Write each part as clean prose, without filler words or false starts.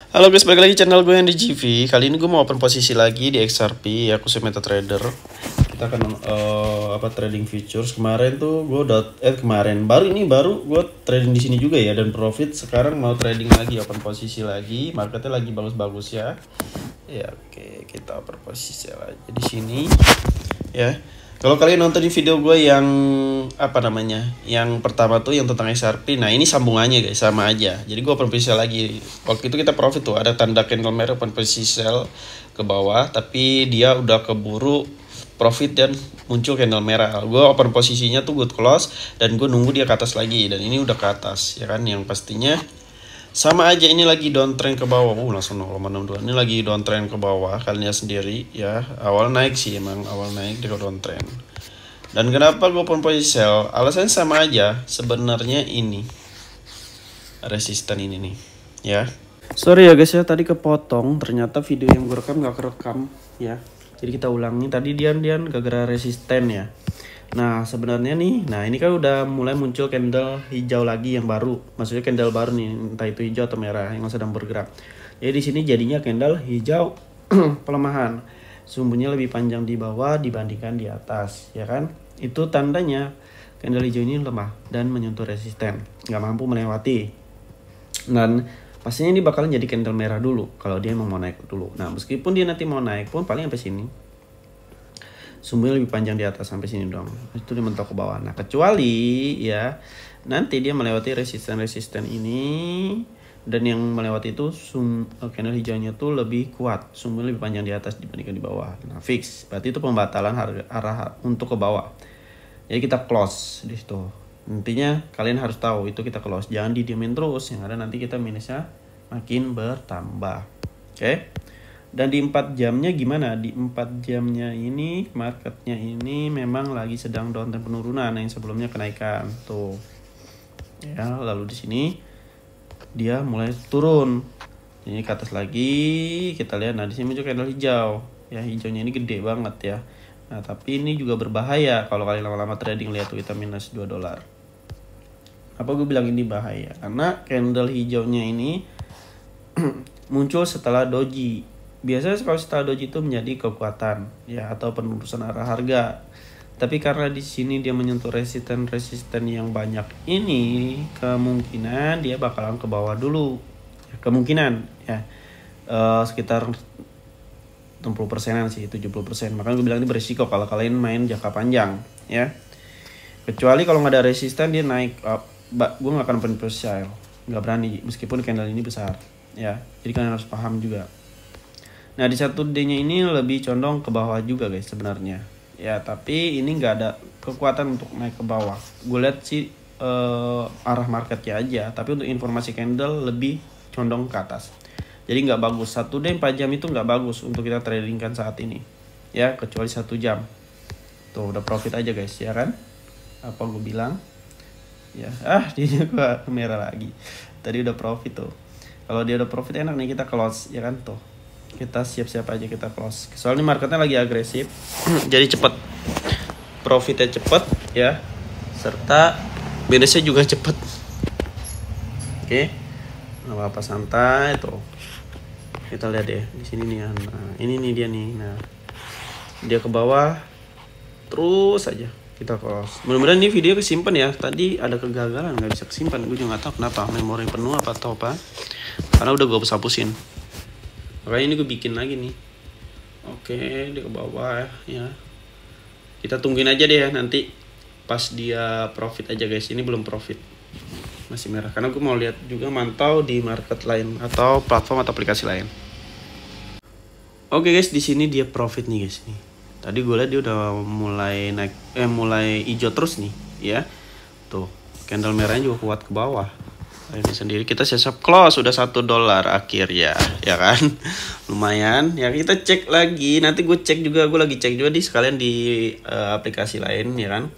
Halo guys, balik lagi channel gue yang di GV. Kali ini gue mau open posisi lagi di XRP, ya khusus MetaTrader. Kita akan trading futures. Kemarin tuh gue baru gue trading di sini juga ya dan profit. Sekarang mau trading lagi, open posisi lagi. Marketnya lagi bagus-bagus ya. Ya oke, kita open posisi lagi di sini ya. Kalau kalian nonton di video gue yang yang pertama tuh yang tentang XRP, nah ini sambungannya guys, sama aja. Jadi gue open posisi lagi. Waktu itu kita profit tuh, ada tanda candle merah open posisi sell ke bawah, tapi dia udah keburu profit dan muncul candle merah. Gue open posisinya tuh good close dan gue nunggu dia ke atas lagi, dan ini udah ke atas ya kan. Yang pastinya sama aja, ini lagi downtrend ke bawah. Langsung 0,62. Ini lagi downtrend ke bawah, kalian lihat sendiri ya. Awal naik sih, emang awal naik dia downtrend. Dan kenapa gue open posisi sell? Alasannya sama aja sebenarnya. Ini resisten ini nih ya. Sorry ya guys ya, tadi kepotong. Ternyata video yang gue rekam gak kerekam ya. Jadi kita ulangi. Tadi Dian gara-gara resisten ya. Nah sebenarnya nih, nah ini kan udah mulai muncul candle hijau lagi yang baru, maksudnya candle baru nih, entah itu hijau atau merah yang sedang bergerak. Jadi di sini jadinya candle hijau pelemahan, sumbunya lebih panjang di bawah dibandingkan di atas, ya kan? Itu tandanya candle hijau ini lemah dan menyentuh resisten, nggak mampu melewati. Dan pastinya ini bakalan jadi candle merah dulu kalau dia mau naik dulu. Nah meskipun dia nanti mau naik pun paling sampai sini. Sumbunya lebih panjang di atas sampai sini dong. Itu dia mentok ke bawah. Nah, kecuali ya nanti dia melewati resisten ini, dan yang melewati itu candle hijaunya tuh lebih kuat, sumbunya lebih panjang di atas dibandingkan di bawah. Nah, fix. Berarti itu pembatalan arah untuk ke bawah. Jadi kita close di situ. Intinya kalian harus tahu itu kita close. Jangan didiemin terus, yang ada nanti kita minusnya makin bertambah. Oke? Dan di 4 jamnya gimana? Di 4 jamnya ini marketnya ini memang lagi sedang downtrend penurunan, yang sebelumnya kenaikan tuh ya. Lalu di sini dia mulai turun, ini ke atas lagi. Kita lihat, nah di sini muncul candle hijau ya. Hijaunya ini gede banget ya. Nah tapi ini juga berbahaya kalau kalian lama-lama trading. Lihat tuh, kita minus $2. Apa gue bilang ini bahaya? Karena candle hijaunya ini muncul setelah doji. Biasanya kalau setelah doji itu menjadi kekuatan ya, atau penerusan arah harga. Tapi karena di sini dia menyentuh resisten yang banyak ini, kemungkinan dia bakalan ke bawah dulu. Ya, kemungkinan ya sekitar 60%-an sih, 70%. Makanya gue bilang ini berisiko kalau kalian main jangka panjang ya. Kecuali kalau nggak ada resisten dia naik up, gue nggak akan open posisi, nggak berani meskipun candle ini besar ya. Jadi kalian harus paham juga. Nah di 1D-nya ini lebih condong ke bawah juga guys sebenarnya ya, tapi ini nggak ada kekuatan untuk naik ke bawah. Gue lihat sih arah marketnya aja, tapi untuk informasi candle lebih condong ke atas. Jadi nggak bagus. 1D 4 jam itu nggak bagus untuk kita tradingkan saat ini ya, kecuali 1 jam. Tuh udah profit aja guys ya kan, apa gue bilang ya. Dia gua merah lagi. Tadi udah profit tuh. Kalau dia udah profit enak nih kita close ya kan. Tuh kita siap-siap aja kita close, soalnya marketnya lagi agresif. Jadi cepet profitnya, cepet ya, serta minusnya juga cepet. Oke, nggak apa-apa, santai tuh. Kita lihat deh di sini nih ya. Nah ini nih dia nih. Nah dia ke bawah terus aja kita close. Mudah-mudahan ini video kesimpan ya. Tadi ada kegagalan, nggak bisa kesimpan. Gue juga nggak tahu kenapa, memori penuh atau apa, karena udah gue hapusin. Makanya ini gue bikin lagi nih. Oke, dia ke bawah ya. Kita tungguin aja deh ya, nanti pas dia profit aja guys. Ini belum profit, masih merah, karena gue mau lihat juga, mantau di market lain atau platform atau aplikasi lain. Oke guys, di sini dia profit nih guys nih. Tadi gue lihat dia udah mulai naik, mulai hijau terus nih ya. Tuh candle merahnya juga kuat ke bawah. Ini sendiri kita siap close, udah $1 akhirnya ya kan. Lumayan ya. Kita cek lagi, nanti gue cek juga, gue lagi cek juga sekalian di aplikasi lain ya kan,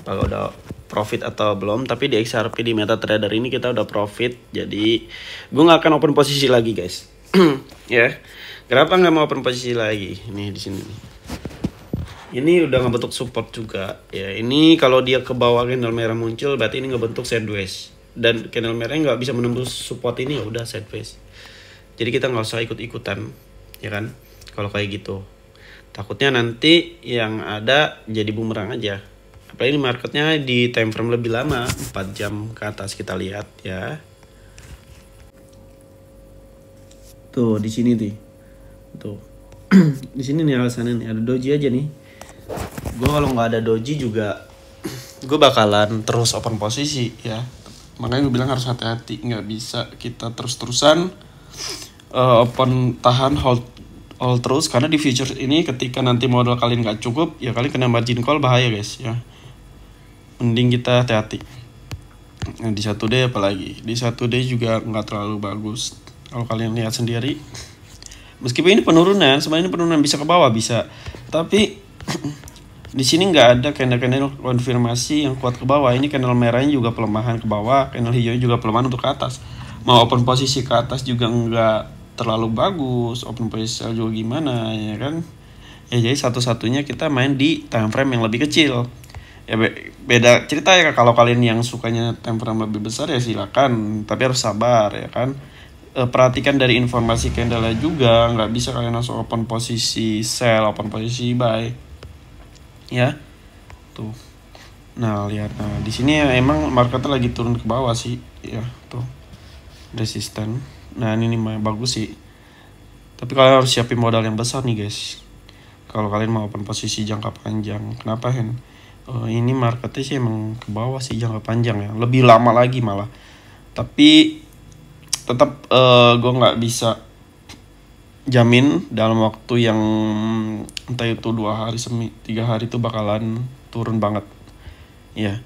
apakah udah profit atau belum. Tapi di XRP, di MetaTrader ini kita udah profit, jadi gue nggak akan open posisi lagi guys. Ya kenapa nggak mau open posisi lagi? Nih di sini ini udah ngebentuk support juga ya. Ini kalau dia ke bawah candle merah muncul, berarti ini ngebentuk sideways, dan candle merahnya nggak bisa menembus support ini, ya udah sideways Jadi kita nggak usah ikut-ikutan, ya kan? Kalau kayak gitu, takutnya nanti yang ada jadi bumerang aja. Apalagi marketnya di time frame lebih lama, 4 jam ke atas kita lihat ya. Tuh di sini tuh. Di sini nih alasannya nih, ada doji aja nih. Gue kalau nggak ada doji juga gue bakalan terus open posisi ya. Makanya gue bilang harus hati-hati, nggak bisa kita terus-terusan open tahan hold terus, karena di futures ini ketika nanti modal kalian nggak cukup ya kalian kena margin call, bahaya guys ya. Mending kita hati-hati. Nah, di 1D apalagi, di 1D juga nggak terlalu bagus kalau kalian lihat sendiri. Meskipun ini penurunan, sebenarnya ini penurunan bisa ke bawah bisa, tapi di sini nggak ada candle konfirmasi yang kuat ke bawah. Ini candle merahnya juga pelemahan ke bawah, candle hijaunya juga pelemahan untuk ke atas. Mau open posisi ke atas juga nggak terlalu bagus, open posisi juga gimana ya kan? Ya jadi satu-satunya kita main di time frame yang lebih kecil. Ya beda cerita ya, kalau kalian yang sukanya time frame lebih besar ya silakan, tapi harus sabar ya kan. Perhatikan dari informasi candle juga, nggak bisa kalian langsung open posisi sell, open posisi buy ya tuh. Nah lihat, nah di sini ya emang marketnya lagi turun ke bawah sih ya tuh, resisten. Nah ini nih bagus sih, tapi kalian harus siapin modal yang besar nih guys kalau kalian mau open posisi jangka panjang. Kenapa Hen? Ini marketnya sih emang ke bawah sih jangka panjang ya, lebih lama lagi malah. Tapi tetap gue nggak bisa jamin dalam waktu yang entah itu 2 hari 3 hari itu bakalan turun banget ya.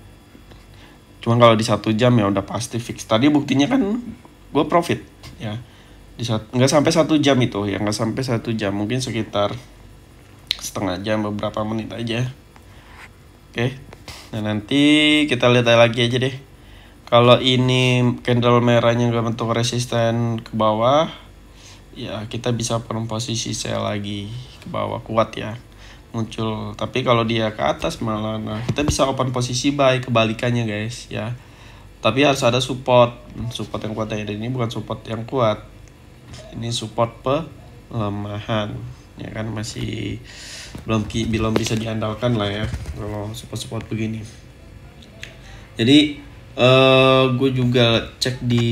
Cuman kalau di 1 jam ya udah pasti fix. Tadi buktinya kan gue profit ya, nggak sampai 1 jam itu ya, nggak sampai 1 jam, mungkin sekitar setengah jam, beberapa menit aja. Oke, nah nanti kita lihat lagi aja deh. Kalau ini candle merahnya nggak bentuk resisten ke bawah, ya kita bisa open posisi sell lagi ke bawah kuat ya muncul. Tapi kalau dia ke atas malah, nah kita bisa open posisi buy kebalikannya guys ya. Tapi harus ada support yang kuat ya. Ini bukan support yang kuat, ini support pelemahan ya kan, masih belum bisa diandalkan lah ya kalau support begini. Jadi gue juga cek di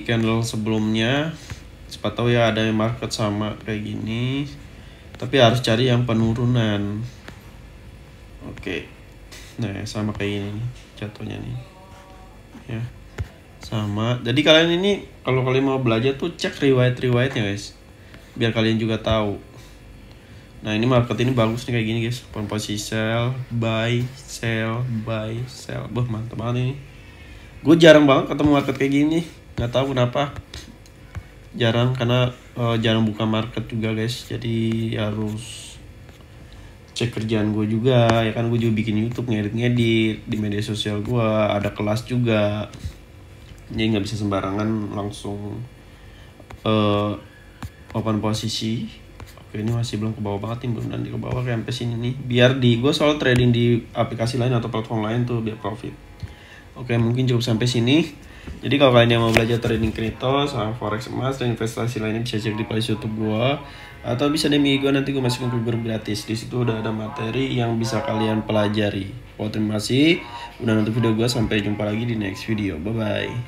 candle sebelumnya, siapa tahu ya ada market sama kayak gini, tapi harus cari yang penurunan. Oke, nah sama kayak ini jatuhnya nih ya, sama. Jadi kalian ini kalau kalian mau belajar tuh cek riwayatnya guys, biar kalian juga tahu. Nah ini market ini bagus nih kayak gini guys, open posisi sell buy sell buy sell. Mantap banget ini. Gue jarang banget ketemu market kayak gini, nggak tahu kenapa jarang, karena jarang buka market juga guys. Jadi harus cek kerjaan gue juga ya kan. Gue juga bikin YouTube, ngedit di media sosial gue, ada kelas juga, jadi nggak bisa sembarangan langsung open posisi. Oke, ini masih belum ke bawah banget nih, belum nanti ke bawah kayak sampai sini nih. Biar gue selalu trading di aplikasi lain atau platform lain tuh biar profit. Oke, mungkin cukup sampai sini. Jadi kalau kalian yang mau belajar trading kripto, sama forex, emas, dan investasi lainnya bisa cek di playlist YouTube gue, atau bisa DM gue, nanti gue masukin ke grup gratis. Di situ udah ada materi yang bisa kalian pelajari. Terima kasih udah nonton video gue, sampai jumpa lagi di next video. Bye bye.